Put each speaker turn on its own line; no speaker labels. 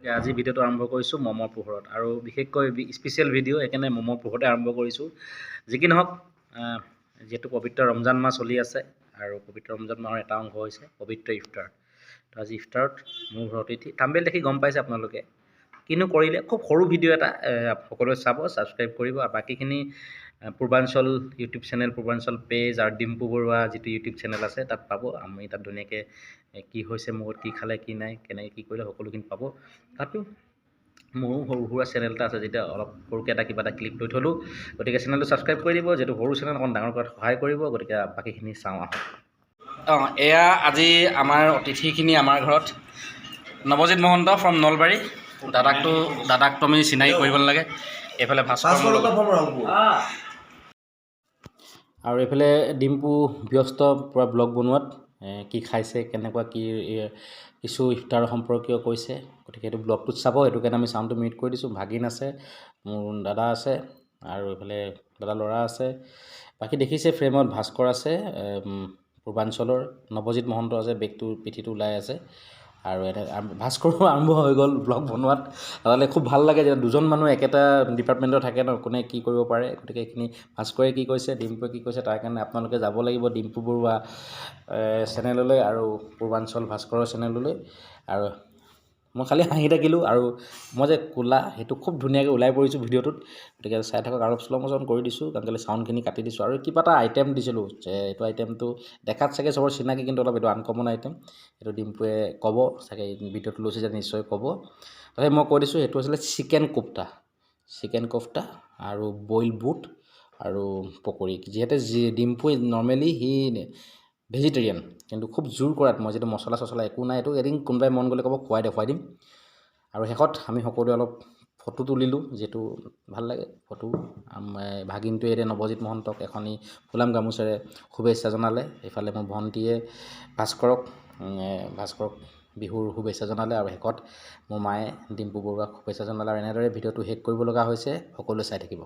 আজি ভিডিঅ'টো আৰম্ভ কৰিছোঁ মমৰ পোহৰত আৰু বিশেষকৈ স্পেচিয়েল ভিডিঅ' সেইকাৰণে মমৰ পোহৰতে আৰম্ভ কৰিছোঁ। যি কি নহওক যিহেতু পবিত্ৰ ৰমজান মাহ চলি আছে আৰু পবিত্ৰ ৰমজান মাহৰ এটা অংশ হৈছে পবিত্ৰ ইফতাৰ। তো আজি ইফতাৰত মোৰ ঘৰত অতিথি থাম্বনেইল দেখি গম পাইছে আপোনালোকে কিনো কৰিলে। খুব সৰু ভিডিঅ' এটা সকলোৱে চাব, ছাবস্ক্ৰাইব কৰিব আৰু বাকীখিনি পূৰ্বাঞ্চল ইউটিউব চেনেল, পূৰ্বাঞ্চল পেজ আৰু ডিম্পু বৰুৱা যিটো ইউটিউব চেনেল আছে তাত পাব। আমি তাত ধুনীয়াকৈ কি হৈছে মোৰ কি খালে কি নাই কেনেকৈ কি কৰিলে সকলোখিনি পাব। তাতো মোৰো সৰু সুৰা চেনেল এটা আছে, যেতিয়া অলপ সৰুকৈ কিবা এটা ক্লিপ লৈ থ'লোঁ। গতিকে চেনেলটো ছাবস্ক্ৰাইব কৰি দিব, যিহেতু সৰু চেনেল অকণ ডাঙৰ কৰাত সহায় কৰিব। গতিকে বাকীখিনি চাওঁ আহক। এয়া আজি আমাৰ অতিথিখিনি আমাৰ ঘৰত নৱজিত মহন্ত ফ্ৰম নলবাৰী। দাদাকতো আমি চিনাকি কৰিব নালাগে। এইফালে ভাস্কৰ আৰু এইফালে ডিম্পু ব্যস্ত পূৰা ব্লগ বনোৱাত, কি খাইছে কেনেকুৱা কি কিছু ইফতাৰ সম্পৰ্কীয় কৈছে। গতিকে এইটো ব্লগটোত চাব, সেইটো কাৰণে আমি চাউণ্ডটো মিউট কৰি দিছোঁ। ভাগিন আছে, মোৰ দাদা আছে আৰু এইফালে দাদা ল'ৰা আছে। বাকী দেখিছে ফ্ৰেমত ভাস্কৰ আছে পূৰ্বাঞ্চলৰ, নৱজিত মহন্ত আছে, বেগটো পিঠিটো ওলাই আছে আৰু এনে ভাস্কৰো আৰম্ভ হৈ গ'ল ব্লগ বনোৱাত। তালে খুব ভাল লাগে যে দুজন মানুহ একেটা ডিপাৰ্টমেণ্টৰ থাকে ন, কোনে কি কৰিব পাৰে। গতিকে এইখিনি ভাস্কৰে কি কৈছে, ডিম্পুৱে কি কৈছে, তাৰ কাৰণে আপোনালোকে যাব লাগিব ডিম্পু বৰুৱা চেনেললৈ আৰু পূৰ্বাঞ্চল ভাস্কৰৰ চেনেললৈ। আৰু মই খালি হাঁহি থাকিলোঁ আৰু মই যে ক'লা সেইটো খুব ধুনীয়াকৈ ওলাই পৰিছোঁ ভিডিঅ'টোত। গতিকে চাই থাকক। আৰু শ্ল' মোশ্যন কৰি দিছোঁ কাৰণ কেলৈ চাউণ্ডখিনি কাটি দিছোঁ। আৰু কিবা এটা আইটেম দিছিলোঁ যে এইটো আইটেমটো দেখাত চাগে চবৰ চিনাকি, কিন্তু অলপ এইটো আনকমন আইটেম। এইটো ডিম্পুৱে ক'ব চাগে, ভিডিঅ'টো লৈছে যে নিশ্চয় ক'ব। তথাপি মই কৈ দিছোঁ, সেইটো আছিলে চিকেন কোফ্তা আৰু বইল বুট আৰু পকৰি। যিহেতু ডিম্পুৱে নৰ্মেলি সি ভেজিটেৰিয়ান, কিন্তু খুব জোৰ কৰাত মই যিটো মছলা চছলা একো নাই, এইটো এদিন কোনোবাই মন গ'লে ক'ব দেখুৱাই দিম। আৰু শেষত আমি সকলোৱে অলপ ফটো তুলিলোঁ, যিহেতু ভাল লাগে ফটো। ভাগিনটোৱে এতিয়া নৱজিত মহন্তক এখনি ফুলাম গামোচাৰে শুভেচ্ছা জনালে। এইফালে মোৰ ভণ্টীয়ে ভাস্কৰক বিহুৰ শুভেচ্ছা জনালে আৰু শেষত মোৰ মায়ে ডিম্পু বৰুৱাক শুভেচ্ছা জনালে। আৰু এনেদৰে ভিডিঅ'টো শেষ কৰিব লগা হৈছে। সকলোৱে চাই থাকিব।